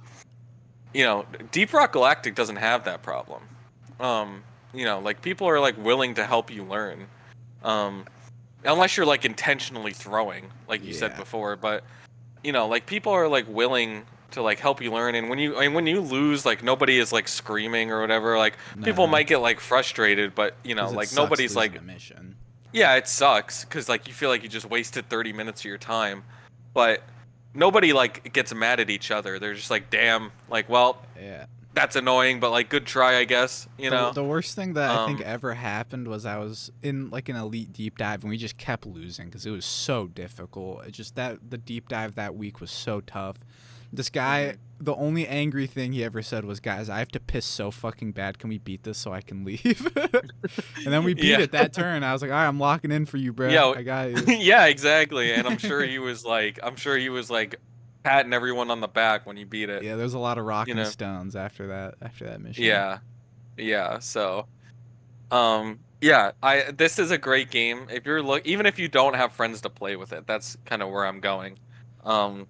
Deep Rock Galactic doesn't have that problem. Like people are like willing to help you learn. Um, Unless you're like intentionally throwing, like you said Yeah. before, but like people are like willing to like help you learn, and when you lose, like nobody is like screaming or whatever. Like people Nah. might get like frustrated, but Because it like sucks nobody's losing like, a mission. yeah, it sucks because like you feel like you just wasted 30 minutes of your time, but nobody like gets mad at each other. They're just like, damn, like, well, Yeah. that's annoying, but like, good try, I guess. You know. The worst thing that I think Um. ever happened was I was in like an elite deep dive and we just kept losing because it was so difficult. It just that the deep dive that week was so tough. This guy, Mhm. the only angry thing he ever said was, "Guys, I have to piss so fucking bad. Can we beat this so I can leave?" And then we beat Yeah. it that turn. I was like, "All right, I'm locking in for you, bro. Yeah. I got you." Yeah. Exactly. And I'm sure he was like patting everyone on the back when you beat it. Yeah, there's a lot of You rocking know. stones after that mission. Yeah. Yeah. So. Yeah, this is a great game. If you're even if you don't have friends to play with it, that's kind of where I'm going. Um,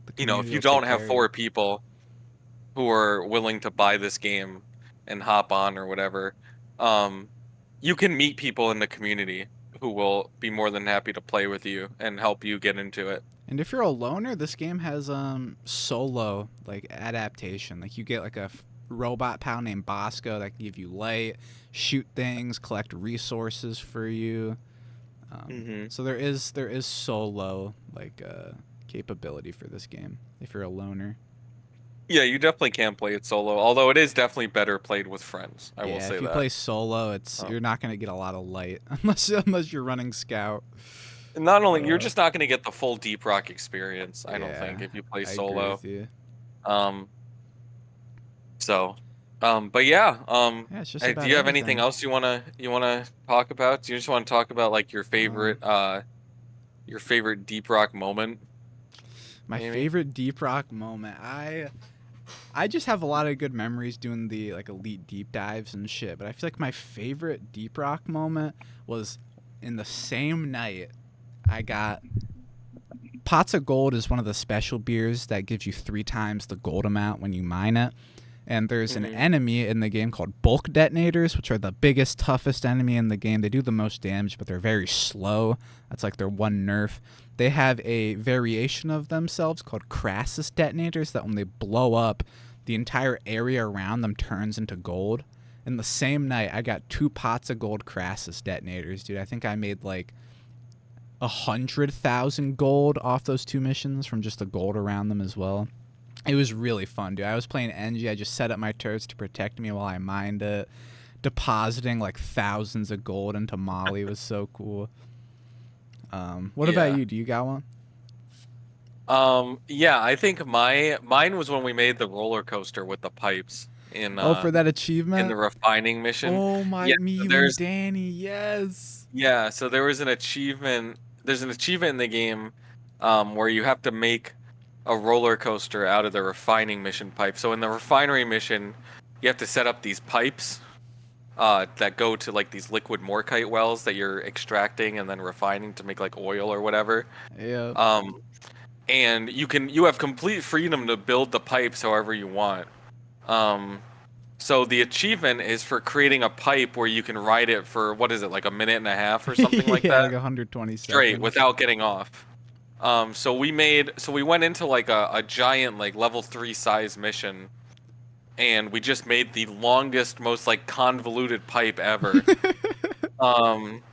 The if community you will take don't have care of you. four people who are willing to buy this game and hop on or whatever, um, you can meet people in the community who will be more than happy to play with you and help you get into it. And if you're a loner, this game has solo like adaptation. Like you get like robot pal named Bosco that can give you light, shoot things, collect resources for you. Hmm. So there is solo like capability for this game if you're a loner. Yeah, you definitely can play it solo, although it is definitely better played with friends. I will Yeah, say if you that. play solo, it's Um, you're not gonna get a lot of light unless you're running scout. Not only you're Uh, just not going to get the full Deep Rock experience, I don't yeah, think, if you play I agree solo. with you. Um, so, but yeah, Yeah, it's just hey, do about you have anything everything. else you wanna talk about? Do you just want to talk about like Um, your favorite Deep Rock moment, my maybe? favorite deep rock moment. I just have a lot of good memories doing the like elite deep dives and shit. But I feel like my favorite deep rock moment was in the same night I got Pots of Gold is one of the special beers that gives you 3 times the gold amount when you mine it. And there's an Hmm. enemy in the game called bulk detonators, which are the biggest, toughest enemy in the game. They do the most damage, but they're very slow. That's like their one nerf. They have a variation of themselves called Crassus detonators that when they blow up, the entire area around them turns into gold. In the same night, I got 2 pots of gold Crassus detonators, dude. I think I made like 100,000 gold off those 2 missions from just the gold around them as well. It was really fun, dude. I was playing Engie. I just set up my turrets to protect me while I mined it. Depositing like thousands of gold into Molly was so cool. What about Yeah. you? Do you got one? Yeah, I think mine was when we made the roller coaster with the pipes Oh, for that in the achievement? refining mission. Oh my, Yeah, me, so you, and there's Danny. Yes. Yeah, so there was an achievement. There's an achievement in the game where you have to make a roller coaster out of the refining mission pipe. So in the refinery mission, you have to set up these pipes that go to like these liquid morkite wells that you're extracting and then refining to make like oil or whatever. Yeah. Um, and you have complete freedom to build the pipes however you want. Um, so the achievement is for creating a pipe where you can ride it for what is it, like a minute and a half or something like Yeah, like that, 120 straight seconds. without getting off. So we went into like a giant like level 3 size mission, and we just made the longest, most like convoluted pipe ever. Um,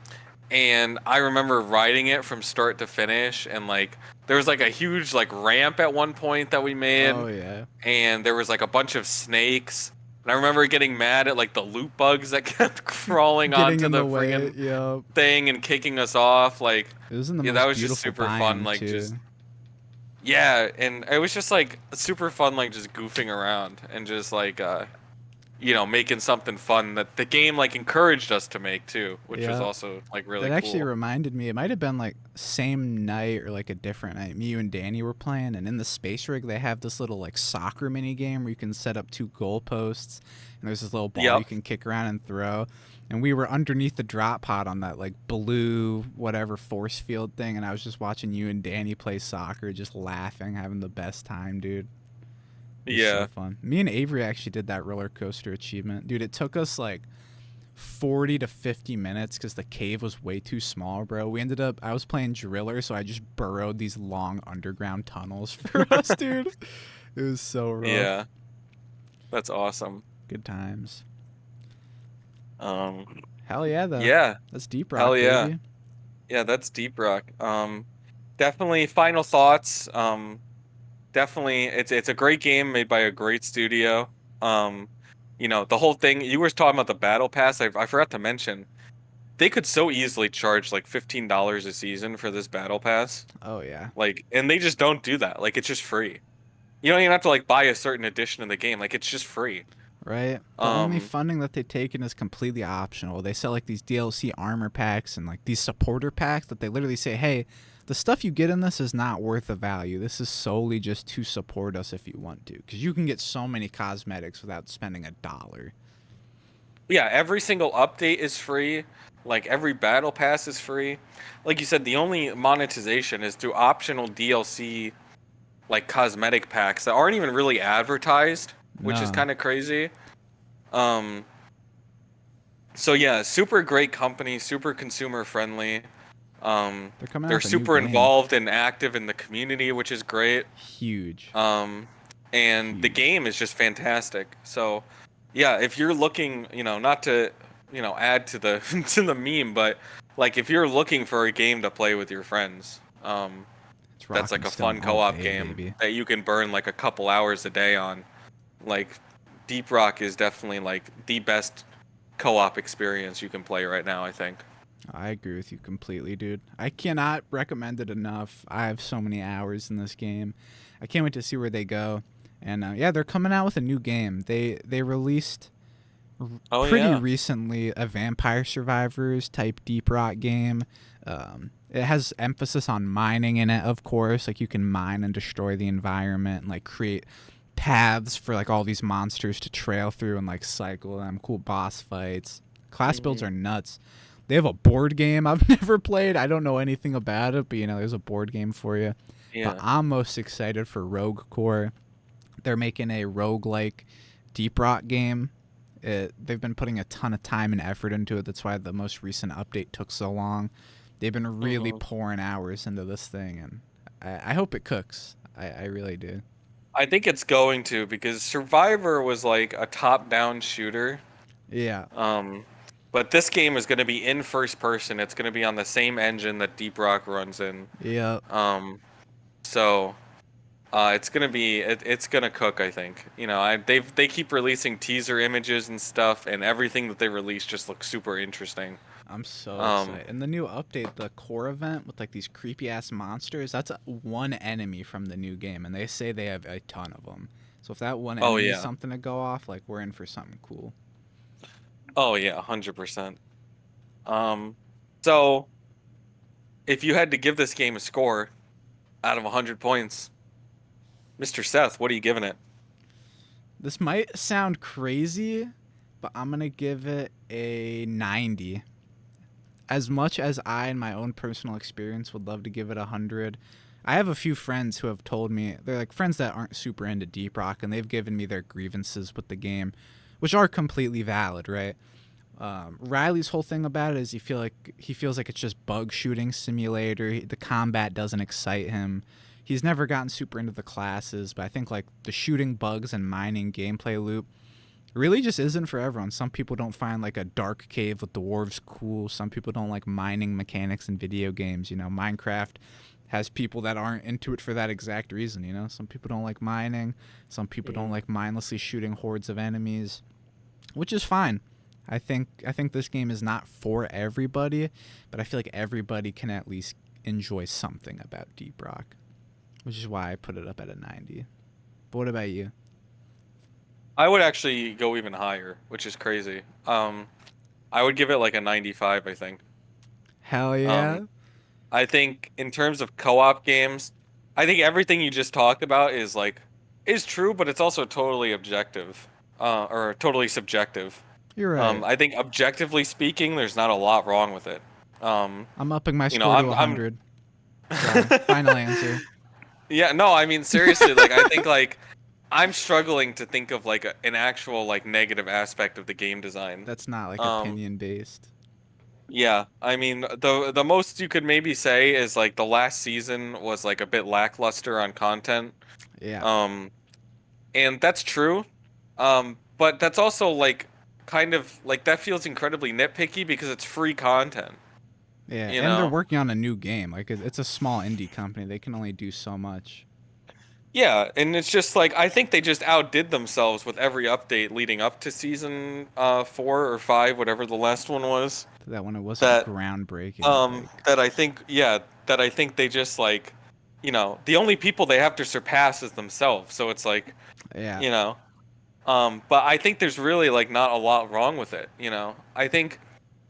and I remember riding it from start to finish, and like there was like a huge like ramp at one point that we made, Oh yeah. and there was like a bunch of snakes. And I remember getting mad at like the loot bugs that kept crawling Getting onto in the the way. friggin' Yep. thing and kicking us off. Like, It was in the yeah, that most was just beautiful super fun. biome Like, just too. yeah, and it was just like super fun, like just goofing around and just like making something fun that the game like encouraged us to make too, which was Yeah. also like really That actually cool. reminded me. It might have been like same night or like a different night. Me, you, and Danny were playing, and in the space rig they have this little like soccer mini game where you can set up 2 goalposts, and there's this little ball you Yep. can kick around and throw. And we were underneath the drop pod on that like blue whatever force field thing, and I was just watching you and Danny play soccer, just laughing, having the best time, dude. It was so Yeah. fun. Me and Avery actually did that roller coaster achievement, dude. It took us like 40 to 50 minutes because the cave was way too small, bro. We ended up, I was playing driller, so I just burrowed these long underground tunnels for us, dude. It was so rough. Yeah. That's awesome. Good times. Um, Hell yeah, though. yeah. That's deep Hell rock, yeah. baby. Yeah, that's Deep Rock. definitely final thoughts. Definitely, it's a great game made by a great studio. Um, the whole thing you were talking about the battle pass. I forgot to mention they could so easily charge like $15 a season for this battle pass. Oh yeah. Like, and they just don't do that. Like, it's just free. You don't even have to like buy a certain edition of the game. Like, it's just free. Right? The only Um, funding that they've taken is completely optional. They sell like these DLC armor packs and like these supporter packs that they literally say, hey, the stuff you get in this is not worth the value. This is solely just to support us if you want to. Because you can get so many cosmetics without spending a dollar. yeah, every single update is free. Like every battle pass is free. Like you said, the only monetization is through optional DLC like cosmetic packs that aren't even really advertised, which is No. kind of crazy. Um, so yeah, super great company, super consumer friendly. Um, They're coming out they're with a new super game. involved and active in the community, which is great. Huge. Um, and the Huge. game is just fantastic. So, yeah, if you're looking, not to, add to the to the meme, but like if you're looking for a game to play with your friends, It's that's rock like and a stone fun all co-op day, game baby. that you can burn like a couple hours a day on. Like Deep Rock is definitely like the best co-op experience you can play right now, I think. I agree with you completely, dude. I cannot recommend it enough. I have so many hours in this game. I can't wait to see where they go. And yeah, they're coming out with a new game. They released Oh pretty yeah. recently a Vampire Survivors type deep rock game. It has emphasis on mining in it, of course. Like you can mine and destroy the environment and like create paths for like all these monsters to trail through and like cycle them. Cool boss fights. Class builds Hmm. are nuts. They have a board game I've never played. I don't know anything about it, but there's a board game for you. But Yeah. I'm most excited for Rogue Core. They're making a roguelike deep rock game. They've been putting a ton of time and effort into it. That's why the most recent update took so long. They've been really Hmm. pouring hours into this thing, and I hope it cooks. I really do. I think it's going to because Survivor was like a top-down shooter. Yeah. Um, but this game is going to be in first person. It's going to be on the same engine that Deep Rock runs in. Yeah. Um, so it's gonna be it's gonna cook. I think. They keep releasing teaser images and stuff, and everything that they release just looks super interesting. I'm so Um, excited. And the new update, the core event with like these creepy ass monsters, that's one enemy from the new game, and they say they have a ton of them. So if that one oh enemy is yeah, something to go off, like we're in for something cool. oh yeah, 100%. Um, so if you had to give this game a score out of 100 points, Mr. Seth, what are you giving it? This might sound crazy, but I'm gonna give it a 90. As much as I, in my own personal experience, would love to give it 100, I have a few friends who have told me they're like friends that aren't super into Deep Rock, and they've given me their grievances with the game, which are completely valid, right? Riley's whole thing about it is he feels like it's just bug shooting simulator. The combat doesn't excite him. He's never gotten super into the classes, but I think like the shooting bugs and mining gameplay loop really just isn't for everyone. Some people don't find like a dark cave with dwarves cool. Some people don't like mining mechanics in video games. Minecraft has people that aren't into it for that exact reason. Some people don't like mining. Some people don't Mm. like mindlessly shooting hordes of enemies, which is fine. I think this game is not for everybody, but I feel like everybody can at least enjoy something about Deep Rock, which is why I put it up at a 90. But what about you? I would actually go even higher, which is crazy. I would give it like a 95, I think. Hell Um, yeah. I think in terms of co-op games, I think everything you just talked about is true, but it's also totally objective, or totally subjective. You're right. I think objectively speaking, there's not a lot wrong with it. Um, I'm upping my you know, score to I'm 100. So, final answer. yeah, no, I mean seriously, like I think like I'm struggling to think of like an actual like negative aspect of the game design. That's not like Um, opinion based. yeah, I mean the most you could maybe say is like the last season was like a bit lackluster on content. Yeah. Um, and that's true. But that's also like kind of like that feels incredibly nitpicky because it's free content. Yeah, You and they're know? working on a new game. Like it's a small indie company. They can only do so much. Yeah, and it's just like I think they just outdid themselves with every update leading up to season 4 or 5, whatever the last one was. That when it wasn't That groundbreaking, like that I think yeah, that I think they just like, the only people they have to surpass is themselves. So it's like, yeah, you know, but I think there's really like not a lot wrong with it. I think,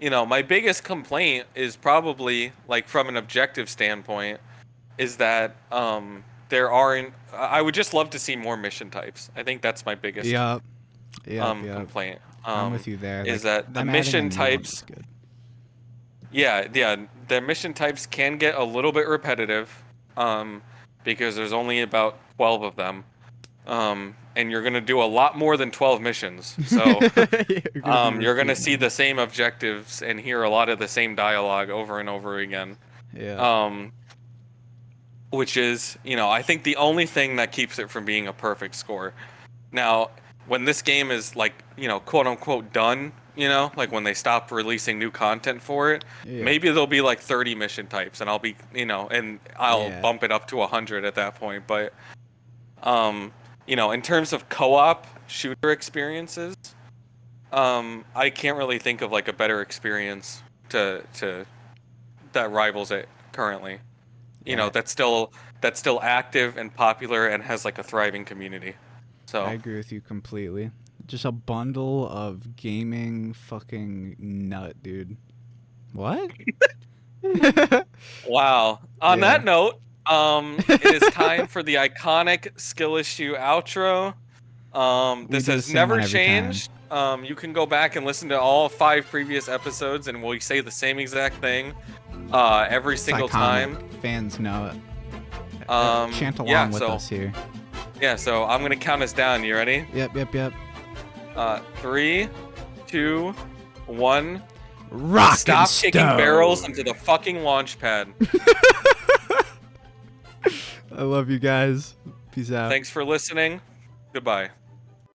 my biggest complaint is probably like from an objective standpoint is that there aren't. I would just love to see more mission types. I think that's my biggest yep, yep. complaint. I'm with you there. Is Like that the them adding a mission new one was types? good. Yeah, the mission types can get a little bit repetitive, um, because there's only about 12 of them, and you're gonna do a lot more than 12 missions. So, You're gonna be you're gonna repeating see them. the same objectives and hear a lot of the same dialogue over and over again. Yeah, Um, which is, I think the only thing that keeps it from being a perfect score. Now, when this game is like, quote unquote done, like when they stop releasing new content for it, yeah, maybe there'll be like 30 mission types and I'll be, and I'll yeah. bump it up to 100 at that point. But, in terms of co-op shooter experiences, I can't really think of like a better experience to that rivals it currently. Yeah, That's still active and popular and has like a thriving community. I So, agree with you completely. Just a bundle of gaming fucking nut, dude. What? wow. On Yeah. that note, it is time for the iconic skill issue outro. We This do the has same one never every time. changed. You can go back and listen to all 5 previous episodes, and we say the same exact thing every It's single iconic. time. Fans know it. Chant Yeah. along with So us here. I'm gonna count us down. You ready? Yep. 3, 2, 1. Rock and Stop kicking barrels stone. into the fucking launch pad. I love you guys. Peace out. Thanks for listening. Goodbye.